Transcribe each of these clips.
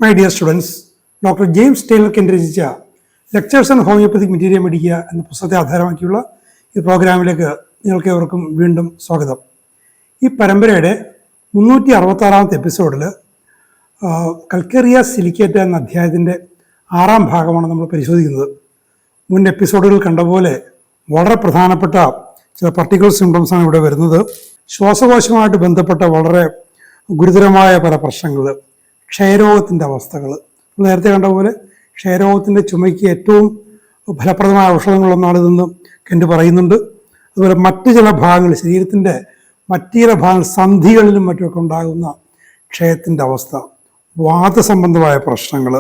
My dear students, doctor James Tyler Kent രചിച്ച lectures on homoeopathic materia medica എന്ന പുസ്തകത്തെ ആധാരമാക്കിയുള്ള ഈ പ്രോഗ്രാമിലേക്ക് നിങ്ങൾക്ക് ഏവർക്കും വീണ്ടും സ്വാഗതം. ഈ പരമ്പരയുടെ 366 എപ്പിസോഡിൽ കൽക്കേറിയ സിലിക്കേറ്റ എന്ന അധ്യായത്തിൻ്റെ 6ാം ഭാഗമാണ് നമ്മൾ പരിശോധിക്കുന്നത്. മുൻ എപ്പിസോഡുകൾ കണ്ട പോലെ വളരെ പ്രധാനപ്പെട്ട ചില പർട്ടിക്കുലർ സിംറ്റംസാണ് ഇവിടെ വരുന്നത്. ശ്വാസകോശവുമായിട്ട് ബന്ധപ്പെട്ട വളരെ ഗുരുതരമായ പല പ്രശ്നങ്ങൾ, ക്ഷയരോഗത്തിൻ്റെ അവസ്ഥകൾ, നേരത്തെ കണ്ട പോലെ ക്ഷയരോഗത്തിൻ്റെ ചുമയ്ക്ക് ഏറ്റവും ഫലപ്രദമായ ഔഷധങ്ങളൊന്നാണ് ഇതെന്ന് കെന്റ് പറയുന്നുണ്ട്. അതുപോലെ മറ്റു ചില ഭാഗങ്ങൾ, ശരീരത്തിൻ്റെ മറ്റു ചില ഭാഗങ്ങൾ, സന്ധികളിലും മറ്റുമൊക്കെ ഉണ്ടാകുന്ന ക്ഷയത്തിൻ്റെ അവസ്ഥ, വാതസംബന്ധമായ പ്രശ്നങ്ങൾ,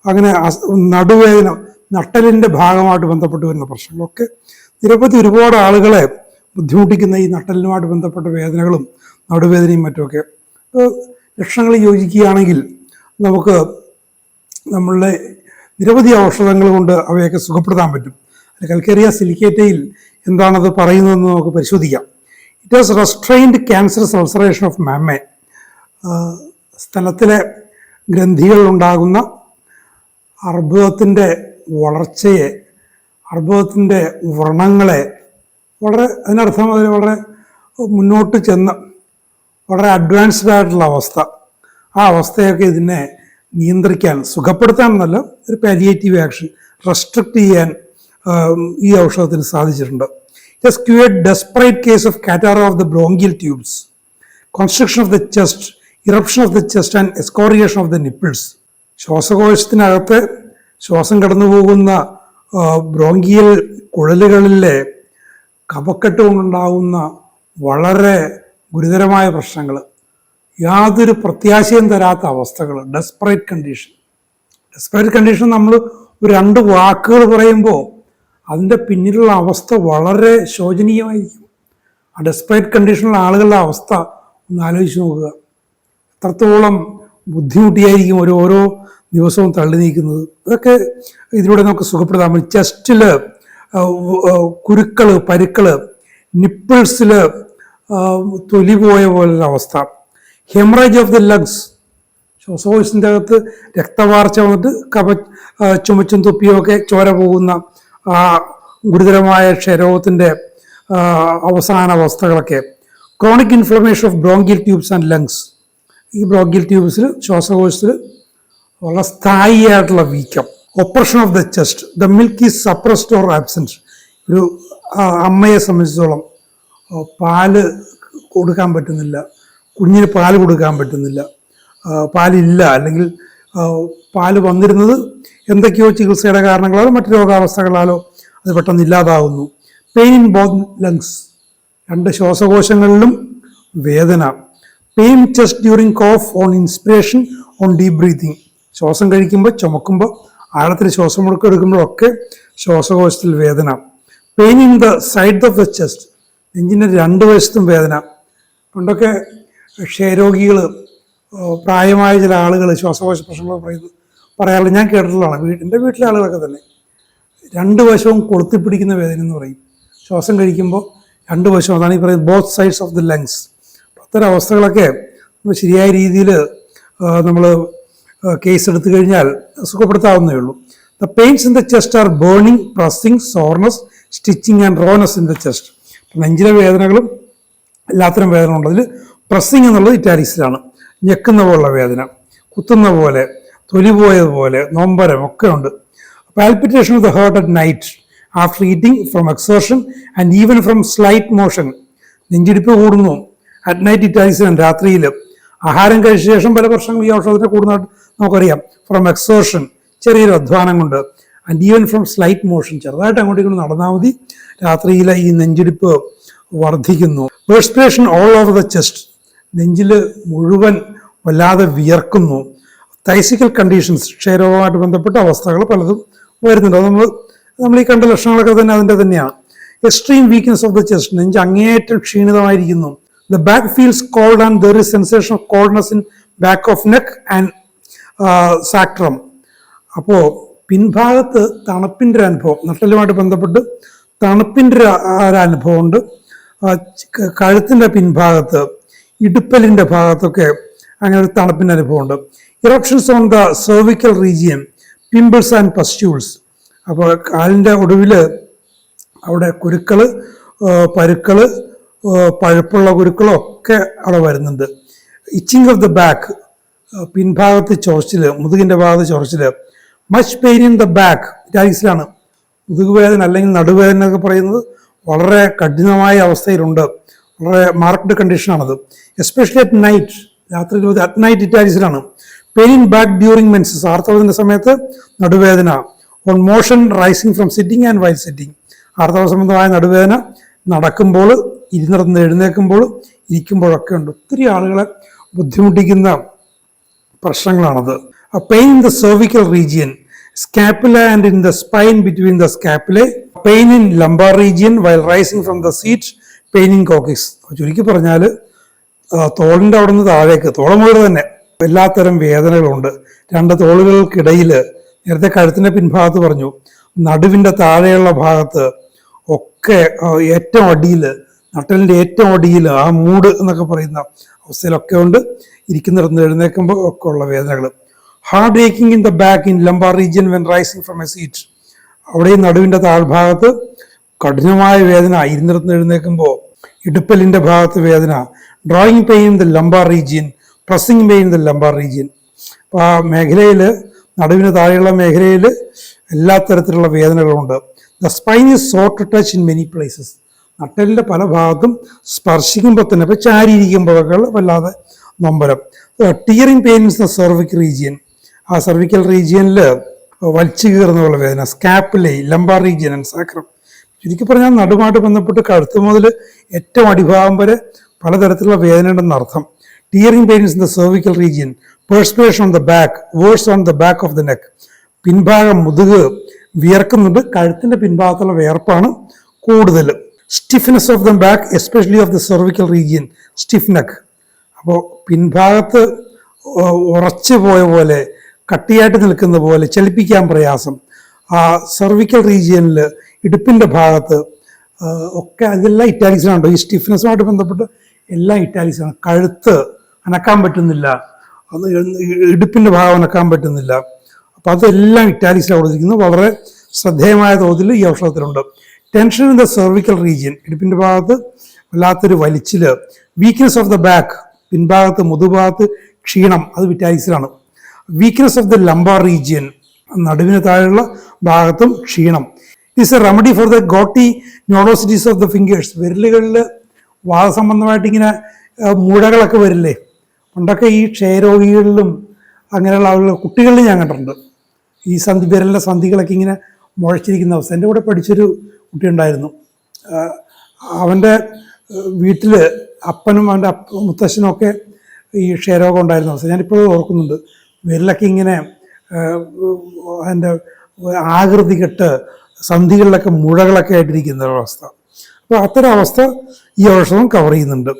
അങ്ങനെ നടുവേദന, നട്ടലിൻ്റെ ഭാഗമായിട്ട് ബന്ധപ്പെട്ട് വരുന്ന പ്രശ്നങ്ങളൊക്കെ ഒരുപാട് ആളുകളെ ബുദ്ധിമുട്ടിക്കുന്ന ഈ നട്ടലിനുമായിട്ട് ബന്ധപ്പെട്ട വേദനകളും നടുവേദനയും മറ്റുമൊക്കെ ലക്ഷണങ്ങൾ യോജിക്കുകയാണെങ്കിൽ നമുക്ക് നമ്മളുടെ നിരവധി ഔഷധങ്ങൾ കൊണ്ട് അവയൊക്കെ സുഖപ്പെടുത്താൻ പറ്റും. കൽക്കേറിയ സിലിക്കേറ്റയിൽ എന്താണത് പറയുന്നതെന്ന് നമുക്ക് പരിശോധിക്കാം. It has restrained cancerous ulceration of mammae. സ്ഥലത്തിലെ ഗ്രന്ഥികളിലുണ്ടാകുന്ന അർബുദത്തിൻ്റെ വളർച്ചയെ, അർബുദത്തിൻ്റെ വ്രണങ്ങളെ അതിനർത്ഥം അതിൽ വളരെ മുന്നോട്ട് ചെന്ന് വളരെ അഡ്വാൻസ്ഡ് ആയിട്ടുള്ള അവസ്ഥ, ആ അവസ്ഥയൊക്കെ ഇതിനെ നിയന്ത്രിക്കാൻ, സുഖപ്പെടുത്താൻ എന്നല്ല, ഒരു പാലിയേറ്റീവ് ആക്ഷൻ, റെസ്ട്രിക്റ്റ് ചെയ്യാൻ ഈ ഔഷധത്തിന് സാധിച്ചിട്ടുണ്ട്. It has cured desperate case of catarrh of the bronchial tubes, constriction of the chest, eruption of the chest and excoriation of the nipples. ശ്വാസകോശത്തിനകത്ത് ശ്വാസം കടന്നു പോകുന്ന ബ്രോങ്കിയൽ കുഴലുകളിലെ കഫക്കെട്ട് കൊണ്ടുണ്ടാകുന്ന വളരെ ഗുരുതരമായ പ്രശ്നങ്ങൾ, യാതൊരു പ്രത്യാശയും തരാത്ത അവസ്ഥകൾ, ഡെസ്പറേറ്റ് കണ്ടീഷൻ നമ്മൾ ഒരു 2 വാക്കുകൾ പറയുമ്പോൾ അതിൻ്റെ പിന്നിലുള്ള അവസ്ഥ വളരെ ശോചനീയമായിരിക്കും. ആ ഡെസ്പറേറ്റ് കണ്ടീഷനുള്ള ആളുകളുടെ അവസ്ഥ ഒന്ന് ആലോചിച്ച് നോക്കുക. എത്രത്തോളം ബുദ്ധിമുട്ടിയായിരിക്കും ഓരോ ദിവസവും തള്ളി നീക്കുന്നത്. ഇതൊക്കെ ഇതിലൂടെ നമുക്ക് സുഖപ്പെടുത്താൻ പറ്റും. ചെസ്റ്റിൽ കുരുക്കൾ, പരുക്കൾ, നിപ്പിൾസിൽ തൊലി പോയ പോലൊരു അവസ്ഥ, ഹെമറേജ് ഓഫ് ദ ലങ്സ്, ശ്വാസകോശത്തിൻ്റെ അകത്ത് രക്തവാർച്ച വന്നിട്ട് ചുമച്ചും തൊപ്പിയും ഒക്കെ ചോര പോകുന്ന ആ ഗുരുതരമായ ക്ഷയരോഗത്തിൻ്റെ അവസാന അവസ്ഥകളൊക്കെ, chronic inflammation of bronchial tubes and lungs. ഈ ബ്രോങ്കിയൽ ട്യൂബ്സിൽ, ശ്വാസകോശത്തിൽ വളരെ സ്ഥായിയായിട്ടുള്ള വീക്കം, oppression of the chest, the milk is suppressed or absent. ഒരു അമ്മയെ സംബന്ധിച്ചിടത്തോളം പാല് കൊടുക്കാൻ പറ്റുന്നില്ല, കുഞ്ഞിന് പാല് കൊടുക്കാൻ പറ്റുന്നില്ല, പാലില്ല, അല്ലെങ്കിൽ പാല് വന്നിരുന്നത് എന്തൊക്കെയോ ചികിത്സയുടെ കാരണങ്ങളാലോ മറ്റു രോഗാവസ്ഥകളാലോ അത് പെട്ടെന്ന് ഇല്ലാതാവുന്നു. പെയിൻ ഇൻ ബോത്ത് ലങ്സ്, 2 ശ്വാസകോശങ്ങളിലും വേദന. Pain chest during cough on inspiration, on deep breathing, ശ്വാസം കഴിക്കുമ്പോൾ, ചുമക്കുമ്പോൾ, ആഴത്തിൽ ശ്വാസം എടുക്കുമ്പോഴൊക്കെ ശ്വാസകോശത്തിൽ വേദന. Pain in the side of the chest, നെഞ്ചിൻ്റെ 2 വശത്തും വേദന. പണ്ടൊക്കെ ക്ഷയരോഗികൾ, പ്രായമായ ചില ആളുകൾ ശ്വാസകോശ പ്രശ്നങ്ങൾ പറയാറുണ്ട്, ഞാൻ കേട്ടിട്ടുള്ളതാണ്. എൻ്റെ വീട്ടിലെ ആളുകളൊക്കെ തന്നെ 2 വശവും കൊളുത്തിപ്പിടിക്കുന്ന വേദന എന്ന് പറയും. ശ്വാസം കഴിക്കുമ്പോൾ 2 വശവും, അതാണ് ഈ പറയുന്നത് both sides of the lungs. അത്തരം അവസ്ഥകളൊക്കെ ശരിയായ രീതിയിൽ നമ്മൾ കേസ് എടുത്തു കഴിഞ്ഞാൽ സുഖപ്പെടുത്താവുന്നേ ഉള്ളൂ. The pains in the chest are burning, pressing, soreness, stitching and rawness in the chest. നെഞ്ചിലെ വേദനകളും എല്ലാത്തരം വേദന ഉണ്ട്. അതിൽ പ്രസ്സിങ് എന്നുള്ളത് ഇറ്റാലിക്സിലാണ്. ഞെക്കുന്ന പോലുള്ള വേദന, കുത്തുന്ന പോലെ, തൊലി പോയതുപോലെ, നൊമ്പരം ഒക്കെ ഉണ്ട്. Palpitation of the heart at night after eating, from exertion and even from slight motion. നെഞ്ചിടിപ്പ് കൂടുന്നു അറ്റ് നൈറ്റ് ഇറ്റാലിക്സിലാണ്, രാത്രിയിൽ. ആഹാരം കഴിച്ച ശേഷം പല പ്രശ്നങ്ങൾ ഈ ഔഷധത്തെ കൂടുന്നതായിട്ട് നമുക്കറിയാം. ഫ്രം എക്സേർഷൻ, ചെറിയൊരു അധ്വാനം കൊണ്ട്, and even from slight motion, ചെറുതായിട്ട് അങ്ങോട്ടേക്ക് നടന്നാൽ മതി, രാത്രിയിലെ ഈ നെഞ്ചിടിപ്പ് വർദ്ധിക്കുന്നു. Perspiration all over the chest, നെഞ്ചിൽ മുഴുവൻ വല്ലാതെ വിയർക്കുന്നു. തൈസിക്കൽ കണ്ടീഷൻസ്, ക്ഷയരോഗവുമായിട്ട് ബന്ധപ്പെട്ട അവസ്ഥകൾ പലതും വരുന്നുണ്ട്. നമ്മൾ ഈ കണ്ട ലക്ഷണങ്ങളൊക്കെ തന്നെ അതിൻ്റെ തന്നെയാണ്. Extreme weakness of the chest, നെഞ്ച് അങ്ങേയറ്റം ക്ഷീണിതമായിരിക്കുന്നു. The back feels cold and there is sensation of coldness in back of neck and sacrum. അപ്പോൾ പിൻഭാഗത്ത് തണുപ്പിൻ്റെ ഒരു അനുഭവം, നട്ടലുമായിട്ട് ബന്ധപ്പെട്ട് തണുപ്പിൻ്റെ ഒരു അനുഭവമുണ്ട്. കഴുത്തിൻ്റെ പിൻഭാഗത്ത്, ഇടുപ്പലിൻ്റെ ഭാഗത്തൊക്കെ അങ്ങനെ ഒരു തണുപ്പിൻ്റെ അനുഭവമുണ്ട്. Eruptions on the cervical region, pimples and pustules. അപ്പോൾ കാലിൻ്റെ ഒടുവിൽ അവിടെ കുരുക്കൾ, പരുക്കൾ, പഴുപ്പുള്ള കുരുക്കളൊക്കെ അവിടെ വരുന്നുണ്ട്. ഇച്ചിങ് ഓഫ് ദ ബാക്ക്, പിൻഭാഗത്ത് ചൊറിച്ചിൽ, മുതുകിൻ്റെ ഭാഗത്ത് ചൊറിച്ചിൽ. Much pain in the back, ഇറ്റാലിക്സിലാണ്. മുതുകുവേദന അല്ലെങ്കിൽ നടുവേദന എന്നൊക്കെ പറയുന്നത് വളരെ കഠിനമായ അവസ്ഥയിലുണ്ട്, വളരെ മാർക്ക്ഡ് കണ്ടീഷനാണത്. എസ്പെഷ്യലി അറ്റ് നൈറ്റ്, രാത്രിയിൽ അറ്റ് നൈറ്റ് ഇറ്റാലിക്സിലാണ്. Pain in back during menses, ആർത്തവത്തിൻ്റെ സമയത്ത് നടുവേദന. On motion rising from sitting and while sitting, ആർത്തവ സംബന്ധമായ നടുവേദന നടക്കുമ്പോൾ, ഇരുന്നിടന്ന് എഴുന്നേൽക്കുമ്പോൾ, ഇരിക്കുമ്പോഴൊക്കെ ഉണ്ട്. ഒത്തിരി ആളുകളെ ബുദ്ധിമുട്ടിക്കുന്ന പ്രശ്നങ്ങളാണത്. Pain in the cervical region, scapula and in the spine between the scapulae, pain in lumbar region while rising from the seat, pain in coccyx. ചുരുക്കി പറഞ്ഞാൽ തോളിൻ്റെ അവിടെ നിന്ന് താഴേക്ക്, തോളം മുതൽ തന്നെ എല്ലാത്തരം വേദനകളുണ്ട്. രണ്ട് തോളുകൾക്കിടയിൽ, നേരത്തെ കഴുത്തിൻ്റെ പിൻഭാഗത്ത് പറഞ്ഞു, നടുവിൻ്റെ താഴെയുള്ള ഭാഗത്ത് ഒക്കെ ഏറ്റവും അടിയിൽ, നട്ടലിൻ്റെ ഏറ്റവും അടിയിൽ, ആ മൂട് എന്നൊക്കെ പറയുന്ന അവസ്ഥയിലൊക്കെ ഉണ്ട്. ഇരിക്കുന്നിടത്ത് എഴുന്നേൽക്കുമ്പോൾ ഒക്കെ ഉള്ള വേദനകൾ. Hard aching in the back in lumbar region when rising from a seat, അവിടെയും നടുവിൻ്റെ താഴ്ഭാഗത്ത് കഠിനമായ വേദന, ഇരുന്നിടത്ത് എഴുന്നേൽക്കുമ്പോൾ. ഇടുപ്പലിൻ്റെ ഭാഗത്ത് വേദന. Drawing pain in the lumbar region, pressing pain in the lumbar region. അപ്പോൾ ആ മേഖലയിൽ, നടുവിന് താഴെയുള്ള മേഖലയിൽ എല്ലാ തരത്തിലുള്ള വേദനകളുണ്ട്. The spine is sore to touch in many places, നട്ടലിൻ്റെ പല ഭാഗത്തും സ്പർശിക്കുമ്പോൾ തന്നെ, ഇപ്പോൾ ചാരിയിരിക്കുമ്പോഴൊക്കെ വല്ലാതെ നൊമ്പരം. Tearing pain in the cervical region, ആ സെർവിക്കൽ റീജിയനിൽ വലിച്ചു കീറുന്നുള്ള വേദന. Scapulae, lumbar region and sacrum. ചുരുക്കി പറഞ്ഞാൽ നടുമായിട്ട് ബന്ധപ്പെട്ട് കഴുത്ത് മുതൽ ഏറ്റവും അടിഭാഗം വരെ പലതരത്തിലുള്ള വേദന ഉണ്ടെന്ന് അർത്ഥം. Tearing pains in the cervical region, perspiration on the back, worse on the back of the neck. പിൻഭാഗം, മുതുക് വിയർക്കുന്നുണ്ട്, കഴുത്തിൻ്റെ പിൻഭാഗത്തുള്ള വിയർപ്പാണ് കൂടുതൽ. Stiffness of the back, especially of the cervical region, stiff neck. അപ്പോൾ പിൻഭാഗത്ത് ഉറച്ചു പോയ പോലെ, കട്ടിയായിട്ട് നിൽക്കുന്ന പോലെ, ചലിപ്പിക്കാൻ പ്രയാസം. ആ സെർവിക്കൽ റീജിയനിൽ, ഇടുപ്പിൻ്റെ ഭാഗത്ത് ഒക്കെ, അതെല്ലാം ഇറ്റാലിക്സിലാണോ. ഈ സ്റ്റിഫ്നെസ്സുമായിട്ട് ബന്ധപ്പെട്ട് എല്ലാം ഇറ്റാലിക്സാണ്. കഴുത്ത് അനക്കാൻ പറ്റുന്നില്ല, അത് ഇടുപ്പിൻ്റെ ഭാഗം അനക്കാൻ പറ്റുന്നില്ല. അപ്പോൾ അതെല്ലാം ഇറ്റാലിക്സിലാണ് കൊടുത്തിരിക്കുന്നത്. വളരെ ശ്രദ്ധേയമായ തോതിൽ ഈ ഔഷധത്തിലുണ്ട്. Tension in the cervical region, ഇടുപ്പിൻ്റെ ഭാഗത്ത് വല്ലാത്തൊരു വലിച്ചിൽ. വീക്ക്നെസ് ഓഫ് ദ ബാക്ക്, പിൻഭാഗത്ത്, മുതുഭാഗത്ത് ക്ഷീണം, അത് ഇറ്റാലിക്സിലാണ്. Weakness of the lumbar region, നടുവിന് താഴെയുള്ള ഭാഗത്തും ക്ഷീണം. It's a remedy for the gouty nodosities of the fingers, വിരലുകളിൽ വാദസംബന്ധമായിട്ട് ഇങ്ങനെ മുഴകളൊക്കെ വരില്ലേ. പണ്ടൊക്കെ ഈ ക്ഷയരോഗികളിലും അങ്ങനെയുള്ള ആളുകൾ, കുട്ടികളിലും ഞാൻ കണ്ടിട്ടുണ്ട് ഈ വിരലിൻ്റെ സന്ധികളൊക്കെ ഇങ്ങനെ മുഴച്ചിരിക്കുന്ന അവസ്ഥ. എൻ്റെ കൂടെ പഠിച്ചൊരു കുട്ടി ഉണ്ടായിരുന്നു. അവൻ്റെ വീട്ടിൽ അപ്പനും അവൻ്റെ മുത്തശ്ശനും ഒക്കെ ഈ ക്ഷയരോഗം ഉണ്ടായിരുന്ന അവസ്ഥ ഞാനിപ്പോഴും ഓർക്കുന്നുണ്ട്. വിരലൊക്കെ ഇങ്ങനെ അതിൻ്റെ ആകൃതി കെട്ട് സന്ധികളിലൊക്കെ മുഴകളൊക്കെ ആയിട്ടിരിക്കുന്ന ഒരവസ്ഥ. അപ്പോൾ അത്തരം അവസ്ഥ ഈ ഔഷധം കവർ ചെയ്യുന്നുണ്ട്.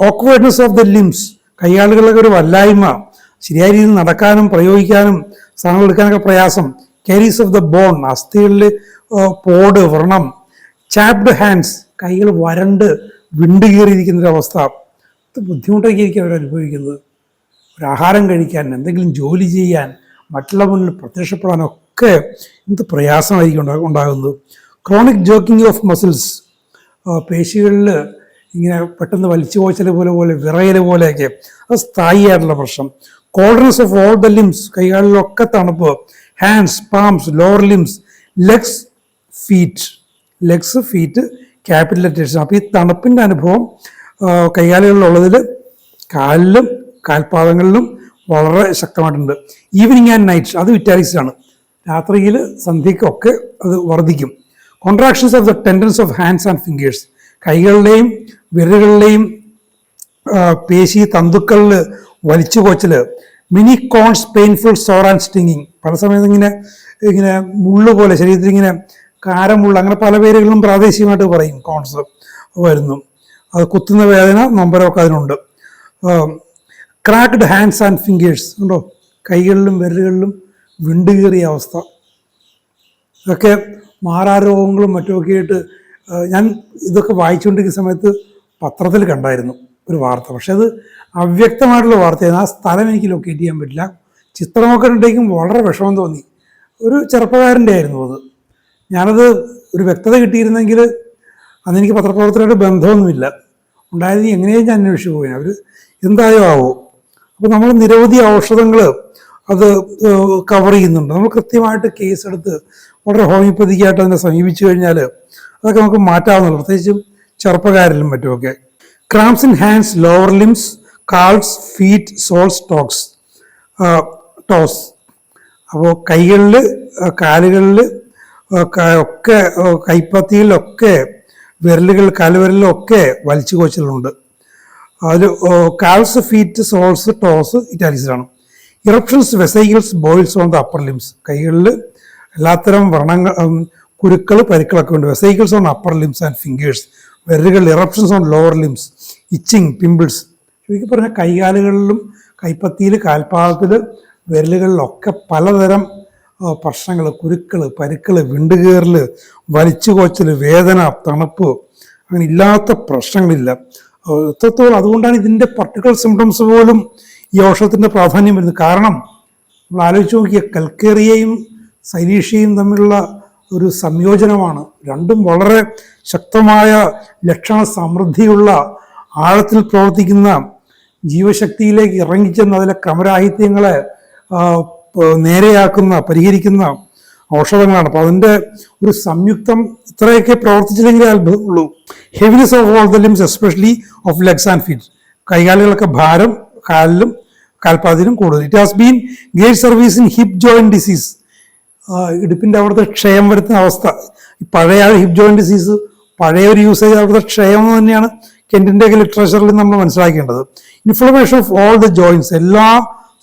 ഓക്വേർഡ്നെസ് ഓഫ് ദ ലിംസ്, കൈയാളുകളിലൊക്കെ ഒരു വല്ലായ്മ, ശരിയായ രീതിയിൽ നടക്കാനും പ്രയോഗിക്കാനും സാധനങ്ങൾ എടുക്കാനൊക്കെ പ്രയാസം. കാരീസ് ഓഫ് ദ ബോൺ, അസ്ഥികളിൽ പോട്, വ്രണം. ചാപ്ഡ് ഹാൻഡ്സ്, കൈകൾ വരണ്ട് വിണ്ടുകീറിയിരിക്കുന്നൊരവസ്ഥ. ഇത് ബുദ്ധിമുട്ടൊക്കെ ആയിരിക്കും അവരനുഭവിക്കുന്നത്. ഒരു ആഹാരം കഴിക്കാൻ, എന്തെങ്കിലും ജോലി ചെയ്യാൻ, മറ്റുള്ള മുന്നിൽ പ്രത്യക്ഷപ്പെടാനൊക്കെ എന്ത് പ്രയാസമായിരിക്കും ഉണ്ടാകുന്നത്. ക്രോണിക് ജോക്കിംഗ് ഓഫ് മസിൽസ്, പേശികളിൽ ഇങ്ങനെ പെട്ടെന്ന് വലിച്ചു പോച്ചൽ പോലെ വിറയൽ പോലെയൊക്കെ, അത് സ്ഥായിയായിട്ടുള്ള പ്രശ്നം. Coldness of all the limbs, കൈകളിലൊക്കെ തണുപ്പ്. Hands, palms, lower limbs, legs, feet, capital letters. അപ്പോൾ ഈ തണുപ്പിൻ്റെ അനുഭവം കൈകാലുകളിലുള്ളതിൽ കാലിലും കാൽപാദങ്ങളിലും വളരെ ശക്തമായിട്ടുണ്ട്. ഈവനിങ് ആൻഡ് നൈറ്റ്, അത് ഇറ്റാലിക്സിലാണ്. രാത്രിയിൽ സന്ധ്യയ്ക്കൊക്കെ അത് വർദ്ധിക്കും. Contractions of the tendons of hands and fingers, കൈകളുടെയും വിരലുകളുടെയും പേശി തന്തുക്കളിൽ വലിച്ചു കോച്ചൽ. Many corns, painful, sore and stinging, പല സമയത്ത് ഇങ്ങനെ മുള്ളു പോലെ ശരീരത്തിൽ ഇങ്ങനെ കാരമുള്ള, അങ്ങനെ പല പേരുകളും പ്രാദേശികമായിട്ട് പറയും. കോൺസ് വരുന്നു, അത് കുത്തുന്ന വേദന, നൊമ്പരമൊക്കെ അതിനുണ്ട്. ക്രാക്ക്ഡ് ഹാൻഡ്സ് ആൻഡ് ഫിംഗേഴ്സ് ഉണ്ടോ, കൈകളിലും വിരലുകളിലും വിണ്ടുകീറിയ അവസ്ഥ. ഇതൊക്കെ മാറാരോഗങ്ങളും മറ്റുമൊക്കെ ആയിട്ട് ഞാൻ ഇതൊക്കെ വായിച്ചുകൊണ്ടിരിക്കുന്ന സമയത്ത് പത്രത്തിൽ കണ്ടായിരുന്നു. ഒരു വാർത്ത. പക്ഷെ അത് അവ്യക്തമായിട്ടുള്ള വാർത്തയായിരുന്നു. ആ സ്ഥലം എനിക്ക് ലൊക്കേറ്റ് ചെയ്യാൻ പറ്റില്ല. ചിത്രമൊക്കെ ഉണ്ടെങ്കിലും വളരെ വിഷമം തോന്നി. ഒരു ചെറുപ്പക്കാരൻ്റെ ആയിരുന്നു അത്. ഞാനത് ഒരു വ്യക്തത കിട്ടിയിരുന്നെങ്കിൽ അന്നെനിക്ക് പത്രപ്രവർത്തനമായിട്ട് ബന്ധമൊന്നുമില്ല. ഉണ്ടായത് എങ്ങനെയും ഞാൻ അന്വേഷിച്ചു പോയി. അവർ എന്തായോ ആവോ. അപ്പോൾ നമ്മൾ നിരവധി ഔഷധങ്ങൾ അത് കവർ ചെയ്യുന്നുണ്ട്. നമ്മൾ കൃത്യമായിട്ട് കേസെടുത്ത് വളരെ ഹോമിയോപ്പതിക്കായിട്ട് അതിനെ സമീപിച്ചു കഴിഞ്ഞാൽ അതൊക്കെ നമുക്ക് മാറ്റാവുന്നുള്ളൂ, പ്രത്യേകിച്ചും ചെറുപ്പക്കാരിലും മറ്റുമൊക്കെ. Cramps in hands, lower limbs, calves, feet, soles, toes. അപ്പോൾ കൈകളിൽ, കാലുകളിൽ ഒക്കെ, കൈപ്പത്തിയിലൊക്കെ, വിരലുകൾ, കാലുവിരലിലൊക്കെ വലിച്ചു കോച്ചലുണ്ട്. അതിൽ കാൽസ്, ഫീറ്റ്, സോൾസ്, ടോസ് ഇറ്റാലിക്സിലാണ്. Eruptions, vesicles, boils on the upper limbs. കൈകളിൽ എല്ലാത്തരം വ്രണങ്ങൾ, കുരുക്കൾ, പരിക്കളൊക്കെ ഉണ്ട്. Vesicles on upper limbs and fingers. വിരലുകൾ. Eruptions on lower limbs, itching, pimples. ശരിക്കും പറഞ്ഞാൽ കൈകാലുകളിലും കൈപ്പത്തിയിൽ, കാൽപാദത്തിൽ, വിരലുകളിലൊക്കെ പലതരം പ്രശ്നങ്ങൾ, കുരുക്കൾ, പരുക്കൾ, വിണ്ടുകീറൽ, വലിച്ചു കോച്ചൽ, വേദന, തണുപ്പ്, അങ്ങനെ ഇല്ലാത്ത പ്രശ്നങ്ങളില്ല. എത്രത്തോളം അതുകൊണ്ടാണ് ഇതിൻ്റെ പർട്ടിക്കുലർ സിംറ്റംസ് പോലും ഈ ഔഷധത്തിൻ്റെ പ്രാധാന്യം വരുന്നത്. കാരണം നമ്മൾ ആലോചിച്ച് നോക്കിയ കൽക്കേറിയയും സൈലീഷ്യയും തമ്മിലുള്ള ഒരു സംയോജനമാണ്. രണ്ടും വളരെ ശക്തമായ ലക്ഷണ സമൃദ്ധിയുള്ള, ആഴത്തിൽ പ്രവർത്തിക്കുന്ന, ജീവശക്തിയിലേക്ക് ഇറങ്ങിച്ചെന്ന് അതിലെ ക്രമരാഹിത്യങ്ങളെ നേരെയാക്കുന്ന, പരിഹരിക്കുന്ന ഔഷധങ്ങളാണ്. അപ്പോൾ അതിൻ്റെ ഒരു സംയുക്തം ഇത്രയൊക്കെ പ്രവർത്തിച്ചില്ലെങ്കിലേ അത്ഭുതമുള്ളൂ. Heaviness of all the limbs, especially of legs and feet. കൈകാലുകളൊക്കെ ഭാരം കാലിലും കാൽപാദത്തിലും കൂടുതൽ. It has been great service in hip joint disease. ഇടുപ്പിൻ്റെ അവിടുത്തെ ക്ഷയം വരുത്തുന്ന അവസ്ഥ, പഴയ ഹിപ്പ് ജോയിന്റ് ഡിസീസ്, പഴയ ഒരു യൂസേജ്, അവിടുത്തെ ക്ഷയം തന്നെയാണ് കെന്റിൻ്റെയൊക്കെ ലിറ്ററേച്ചറിൽ നമ്മൾ മനസ്സിലാക്കേണ്ടത്. Inflammation of all the joints, എല്ലാ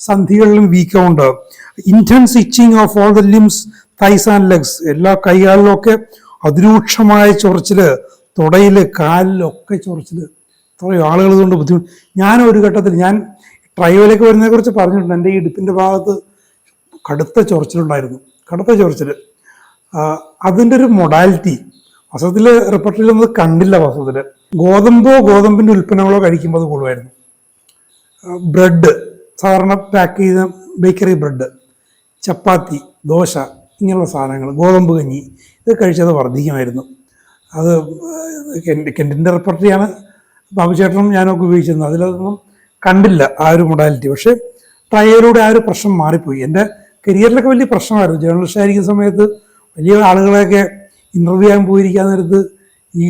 സന്ധികളിലും വീക്കമുണ്ട്. Intense itching of all the limbs, thighs and legs. എല്ലാ കൈകാലിലും ഒക്കെ അതിരൂക്ഷമായ ചൊറിച്ചിൽ, തുടയിൽ, കാലിലൊക്കെ ചൊറിച്ചിൽ. ഇത്രയും ആളുകൾ കൊണ്ട് ബുദ്ധിമുട്ട്. ഞാൻ ഒരു ഘട്ടത്തിൽ, ഞാൻ ട്രയോയിലേക്ക് വരുന്നതിനെ കുറിച്ച് പറഞ്ഞിട്ടുണ്ട്. എൻ്റെ ഈ ഇടുപ്പിൻ്റെ ഭാഗത്ത് കടുത്ത ചൊറിച്ചിലുണ്ടായിരുന്നു, കടുത്ത ചൊറിച്ചിൽ. അതിൻ്റെ ഒരു മൊഡാലിറ്റി വാസ്തവത്തിൽ റിപ്പോർട്ടിലൊന്നും കണ്ടില്ല. വാസ്തവത്തിൽ ഗോതമ്പിൻ്റെ ഉൽപ്പന്നങ്ങളോ കഴിക്കുമ്പോൾ അത് കൂടുമായിരുന്നു. ബ്രെഡ്, സാധാരണ പാക്ക് ചെയ്ത ബേക്കറി ബ്രെഡ്, ചപ്പാത്തി, ദോശ, ഇങ്ങനെയുള്ള സാധനങ്ങൾ, ഗോതമ്പ് കഞ്ഞി, ഇത് കഴിച്ചത് വർദ്ധിക്കുമായിരുന്നു. അത് കെൻറ്റിൻ്റെ റിപ്പോർട്ടറിയാണ് ബാബുചേട്ടനും ഞാനൊക്കെ ഉപയോഗിച്ചിരുന്നത്. അതിലൊന്നും കണ്ടില്ല ആ ഒരു മൊഡാലിറ്റി. പക്ഷേ ട്രയലിലൂടെ ആ ഒരു പ്രശ്നം മാറിപ്പോയി. എൻ്റെ കരിയറിലൊക്കെ വലിയ പ്രശ്നമായിരുന്നു. ജേർണലിസ്റ്റ് ആയിരിക്കുന്ന സമയത്ത് വലിയ ആളുകളെയൊക്കെ ഇൻ്റർവ്യൂ ചെയ്യാൻ പോയിരിക്കാൻ നേരത്ത് ഈ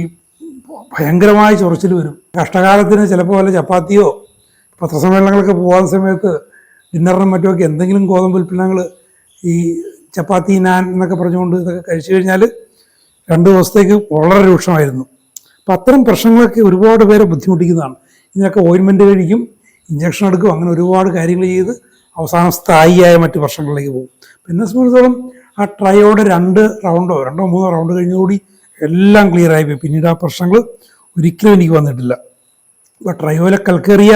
ഭയങ്കരമായ ചൊറിച്ചിൽ വരും. കഷ്ടകാലത്തിന് ചിലപ്പോൾ വല്ല ചപ്പാത്തിയോ പത്രസമ്മേളനങ്ങളൊക്കെ പോകുന്ന സമയത്ത് ഡിന്നറിനും മറ്റുമൊക്കെ എന്തെങ്കിലും ഗോതമ്പ് ഉൽപ്പന്നങ്ങൾ, ഈ ചപ്പാത്തി, നാൻ എന്നൊക്കെ പറഞ്ഞുകൊണ്ട് ഇതൊക്കെ കഴിച്ചു കഴിഞ്ഞാൽ 2 ദിവസത്തേക്ക് വളരെ രൂക്ഷമായിരുന്നു. അപ്പം അത്തരം പ്രശ്നങ്ങളൊക്കെ ഒരുപാട് പേരെ ബുദ്ധിമുട്ടിക്കുന്നതാണ്. ഇതിനൊക്കെ ഓയിൻമെൻറ്റ് കഴിക്കും, ഇഞ്ചക്ഷൻ എടുക്കും, അങ്ങനെ ഒരുപാട് കാര്യങ്ങൾ ചെയ്ത് അവസാനം സ്ഥായിയായ മറ്റ് പ്രശ്നങ്ങളിലേക്ക് പോകും. പിന്നെ സംബന്ധിച്ചിടത്തോളം ആ ട്രയോടെ 2 റൗണ്ടോ 3 റൗണ്ട് കഴിഞ്ഞുകൂടി എല്ലാം ക്ലിയർ ആയിപ്പോയി. പിന്നീട് ആ പ്രശ്നങ്ങൾ ഒരിക്കലും എനിക്ക് വന്നിട്ടില്ല. ഇപ്പോൾ ട്രയോയിലെ കൽക്കേറിയ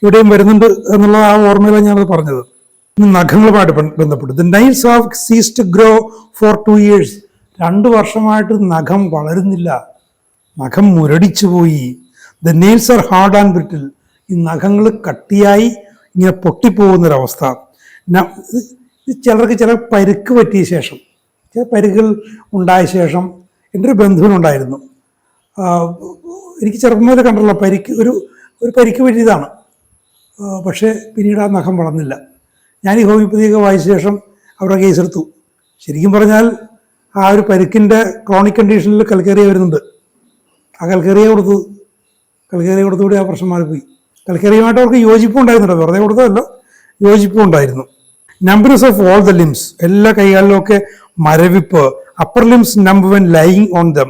ഇവിടെയും വരുന്നുണ്ട് എന്നുള്ള ആ ഓർമ്മയിലാണ് ഞാനത് പറഞ്ഞത്. നഖങ്ങളുമായിട്ട് ബന്ധപ്പെട്ട് the nails have ceased to grow for 2 years. 2 വർഷമായിട്ട് നഖം വളരുന്നില്ല, നഖം മുരടിച്ചു പോയി. The nails are hard and brittle. ഈ നഖങ്ങൾ കട്ടിയായി ഇങ്ങനെ പൊട്ടിപ്പോകുന്നൊരവസ്ഥ. ചിലർക്ക് ചില പരുക്ക് പറ്റിയ ശേഷം, ചില പരുക്കുകൾ ഉണ്ടായ ശേഷം, എൻ്റെ ഒരു ബന്ധുവിനുണ്ടായിരുന്നു. എനിക്ക് ചെറുപ്പം മുതൽ കണ്ടുള്ള ഒരു പരിക്ക് പറ്റിയതാണ്. പക്ഷേ പിന്നീട് ആ നഖം വളർന്നില്ല. ഞാൻ ഈ ഹോമിയോപ്പതിയൊക്കെ വായിച്ച ശേഷം അവരുടെ കേസെടുത്തു. ശരിക്കും പറഞ്ഞാൽ ആ ഒരു പരിക്കിൻ്റെ ക്രോണിക് കണ്ടീഷനിൽ കൽക്കേറിയ വരുന്നുണ്ട്. ആ കൽക്കേറിയ കൊടുത്തുകൂടി ആ പ്രശ്നം മാറിപ്പോയി. കൽക്കേറിയുമായിട്ട് അവർക്ക് യോജിപ്പും ഉണ്ടായിരുന്നുണ്ട്, വെറുതെ കൊടുത്തതല്ല, യോജിപ്പും ഉണ്ടായിരുന്നു. Numbness of all the limbs, എല്ലാ കൈകാലിലും ഒക്കെ മരവിപ്പ്. Upper limbs numb when lying on them.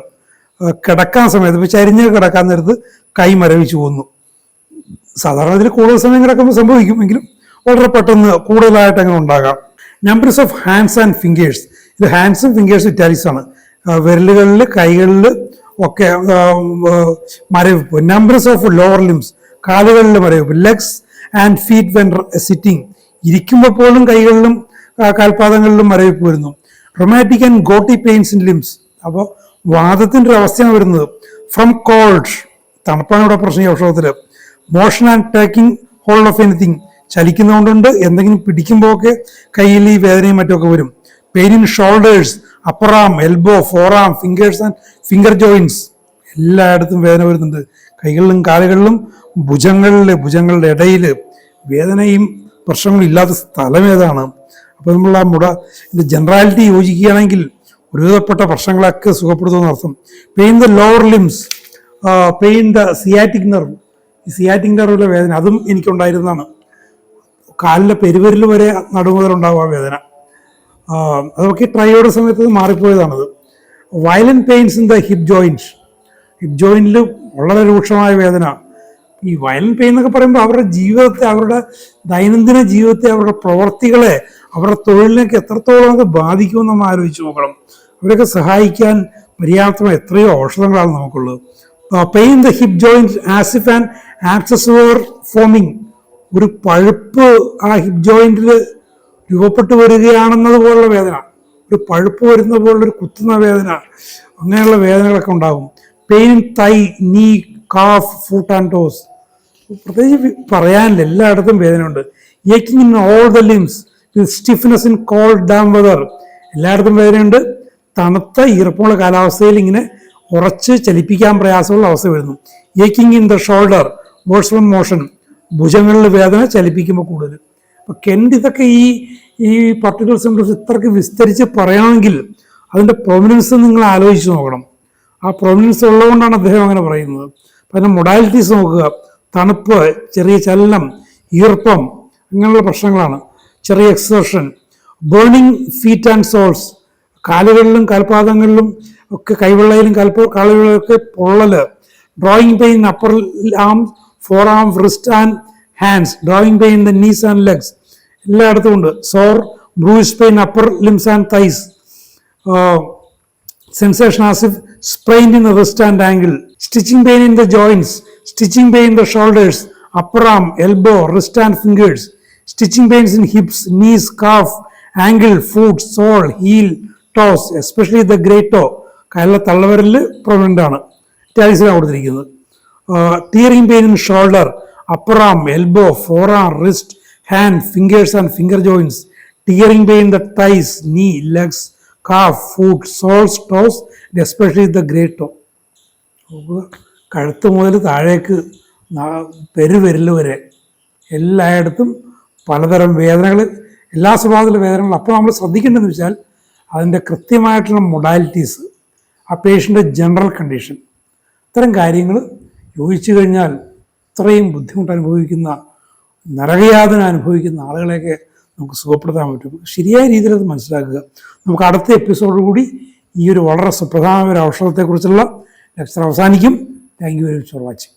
കിടക്കാൻ സമയത്ത്, ഇപ്പോൾ ചരിഞ്ഞ് കിടക്കാൻ നേരത്ത് കൈ മരവിച്ചു പോകുന്നു. സാധാരണ ഇതിൽ കൂടുതൽ സമയം കിടക്കുമ്പോൾ സംഭവിക്കും, എങ്കിലും വളരെ പെട്ടെന്ന് കൂടുതലായിട്ട് അങ്ങനെ ഉണ്ടാകാം. Numbness of hands and fingers. ഇത് ഹാൻഡ്സും ഫിംഗേഴ്സും ഇറ്റാലിക്സ് ആണ്. വിരലുകളിൽ, കൈകളിൽ ഒക്കെ മരവിപ്പ്. നമ്പേഴ്സ് ഓഫ് ലോവർ ലിംസ്, കാലുകളിൽ മരവിപ്പ്. Legs and feet when sitting. ഇരിക്കുമ്പോൾ പോലും കൈകളിലും കാൽപാദങ്ങളിലും മരവിപ്പ് വരുന്നു. Rheumatic and gouty pains in limbs. അപ്പോൾ വാദത്തിൻ്റെ ഒരു അവസ്ഥയാണ് വരുന്നത്. ഫ്രം കോൾഡ്, തണുപ്പാണ് ഇവിടെ പ്രശ്നം ഈ ഔഷധത്തിൽ. Motion and taking hold of anything, ചലിക്കുന്നതുകൊണ്ടുണ്ട്, എന്തെങ്കിലും പിടിക്കുമ്പോഴൊക്കെ കയ്യിൽ ഈ വേദനയും മറ്റുമൊക്കെ വരും. Pain in shoulders, upper arm, elbow, forearm, fingers and finger joints, എല്ലായിടത്തും വേദന വരുന്നുണ്ട്. കൈകളിലും കാലുകളിലും ഭുജങ്ങളുടെ ഇടയിൽ വേദനയും പ്രശ്നങ്ങളും ഇല്ലാത്ത സ്ഥലം ഏതാണ്? അപ്പോൾ നമ്മൾ ഇതിൻ്റെ ജനറാലിറ്റി യോജിക്കുകയാണെങ്കിൽ ഒരുവിധപ്പെട്ട പ്രശ്നങ്ങളൊക്കെ സുഖപ്പെടുത്തുമെന്ന് അർത്ഥം. Pain the lower limbs, pain the sciatic nerve, ഈ സിയാറ്റിക് നെർവിലെ വേദന അതും എനിക്കുണ്ടായിരുന്നതാണ്. കാലിലെ പെരുവിരൽ വരെ നടുമുതലുണ്ടാകും ആ വേദന. അതൊക്കെ ട്രൈയോടെ സമയത്ത് മാറിപ്പോയതാണത്. Violent pains in the hip ജോയിൻറ്റിൽ വളരെ രൂക്ഷമായ വേദന. ഈ വയലന്റ് പെയിൻ എന്നൊക്കെ പറയുമ്പോൾ അവരുടെ ജീവിതത്തെ, അവരുടെ ദൈനംദിന ജീവിതത്തെ, അവരുടെ പ്രവർത്തികളെ, അവരുടെ തൊഴിലിനൊക്കെ എത്രത്തോളം അത് ബാധിക്കുമെന്ന് നമ്മൾ ആലോചിച്ച് നോക്കണം. അവരൊക്കെ സഹായിക്കാൻ പര്യാപ്തമായ എത്രയോ ഔഷധങ്ങളാണ് നമുക്കുള്ളത്. Pain the hip joint as if an abscess were forming, ഒരു പഴുപ്പ് ആ ഹിപ്പ് ജോയിന്റിൽ രൂപപ്പെട്ടു വരികയാണെന്നതുപോലുള്ള വേദന, ഒരു പഴുപ്പ് വരുന്ന പോലുള്ളൊരു കുത്തുന്ന വേദന, അങ്ങനെയുള്ള വേദനകളൊക്കെ ഉണ്ടാകും. പെയിൻ ഇൻ തൈ, നീ, കാഫ്, ഫുട്ട് ആൻഡ് ടോസ്, പ്രത്യേകിച്ച് പറയാനില്ല, എല്ലായിടത്തും വേദനയുണ്ട്. ഏക്കിങ് in all the limbs, stiffness in cold damp weather, എല്ലായിടത്തും വേദനയുണ്ട്. തണുത്ത ഈർപ്പമുള്ള കാലാവസ്ഥയിൽ ഇങ്ങനെ ഉറച്ച് ചലിപ്പിക്കാൻ പ്രയാസമുള്ള അവസ്ഥ വരുന്നു. ഏക്കിങ് ഇൻ ദ ഷോൾഡർ, ബോൾസ്ലം മോഷൻ, ഭുജങ്ങളിൽ വേദന ചലിപ്പിക്കുമ്പോൾ കൂടുതൽ. അപ്പോൾ കെൻഡ് ഇതൊക്കെ ഈ പർട്ടിക്കുലർ സിംറ്റംസ് ഇത്രയ്ക്ക് വിസ്തരിച്ച് പറയണമെങ്കിൽ അതിൻ്റെ പ്രൊമിനൻസ് നിങ്ങൾ ആലോചിച്ച് നോക്കണം. ആ പ്രൊമിനൻസ് ഉള്ളതുകൊണ്ടാണ് അദ്ദേഹം അങ്ങനെ പറയുന്നത്. അപ്പം അതിൻ്റെ മൊഡാലിറ്റീസ് നോക്കുക. തണുപ്പ്, ചെറിയ ചലനം, ഈർപ്പം, അങ്ങനെയുള്ള പ്രശ്നങ്ങളാണ്. ചെറിയ exertion, burning feet and soles, കാലുകളിലും കാൽപാദങ്ങളിലും ഒക്കെ, കൈവെള്ളയിലും കാലുകളിലൊക്കെ പൊള്ളല്. Drawing pain upper arm, forearm, wrist and hands, drawing pain the knees and legs, എല്ലായിടത്തും ഉണ്ട്. Sore, bruise pain upper limbs and thighs, sensation as if sprained in the wrist and ankle, stitching pain in the joints, stitching pain in the shoulders, upper arm, elbow, wrist and fingers, stitching pains in hips, knees, calf, ankle, foot, sole, heel, toes, especially the great toe, കാലിലെ തള്ളവിരലിൽ prominent ആണ്, ഇറ്റാലിക്സിലാണ് കൊടുത്തിരിക്കുന്നത്. Tearing pain in shoulder, upper arm, elbow, forearm, wrist, hand, fingers and finger joints, tearing pain in the thighs, knee, legs, calf, foot, soles, toes, especially the great toe. കഴുത്ത് മുതൽ താഴേക്ക് പെരുവിരൽ വരെ എല്ലായിടത്തും പലതരം വേദനകൾ, എല്ലാ സ്വഭാവത്തിലുള്ള വേദനകൾ. അപ്പോൾ നമ്മൾ ശ്രദ്ധിക്കേണ്ടതെന്ന് വെച്ചാൽ അതിൻ്റെ കൃത്യമായിട്ടുള്ള മൊഡാലിറ്റീസ്, ആ പേഷ്യൻ്റെ ജനറൽ കണ്ടീഷൻ, ഇത്തരം കാര്യങ്ങൾ യോജിച്ചു കഴിഞ്ഞാൽ ഇത്രയും ബുദ്ധിമുട്ട് അനുഭവിക്കുന്ന, നരകയാതന അനുഭവിക്കുന്ന ആളുകളെയൊക്കെ നമുക്ക് സുഖപ്പെടുത്താൻ പറ്റും. ശരിയായ രീതിയിൽ അത് മനസ്സിലാക്കുക. നമുക്ക് അടുത്ത എപ്പിസോഡ് കൂടി ഈ ഒരു വളരെ സുപ്രധാനമായ ഒരു ഔഷധത്തെക്കുറിച്ചുള്ള ലെക്ചർ അവസാനിക്കും. Thank you very much for watching.